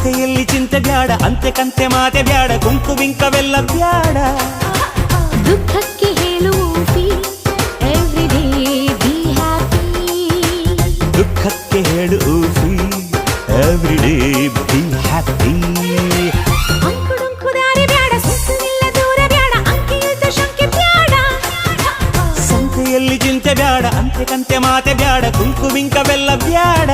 ಸಂತೆಯಲ್ಲಿ ಚಿಂತೆ ಬ್ಯಾಡ, ಅಂತೆ ಕಂತೆ ಮಾತೆ ಬ್ಯಾಡ, ಕುಂಕು ಬಿಂಕವೆಲ್ಲ ಬ್ಯಾಡ. ದುಃಖಕ್ಕೆ ಹೇಳು ಎವ್ರಿ ಡೇ ಬಿ ಹ್ಯಾಪಿ. ದುಃಖಕ್ಕೆ ಹೇಳು ಎವ್ರಿ ಡೇ ಬಿ ಹ್ಯಾಪಿ. ಅಂಕುಡೊಂಕು ದಾರಿ ಬ್ಯಾಡ, ಸುತ್ತಲಿಲ್ಲ ದೂರ ಬ್ಯಾಡ, ಅಂಕಿಯುತ ಶಂಕೆ ಬ್ಯಾಡ. ಸಂತೆಯಲ್ಲಿ ಚಿಂತೆ ಬ್ಯಾಡ, ಅಂತೆ ಕಂತೆ ಮಾತೆ ಬ್ಯಾಡ, ಕುಂಕು ಬಿಂಕವೆಲ್ಲ ಬ್ಯಾಡ.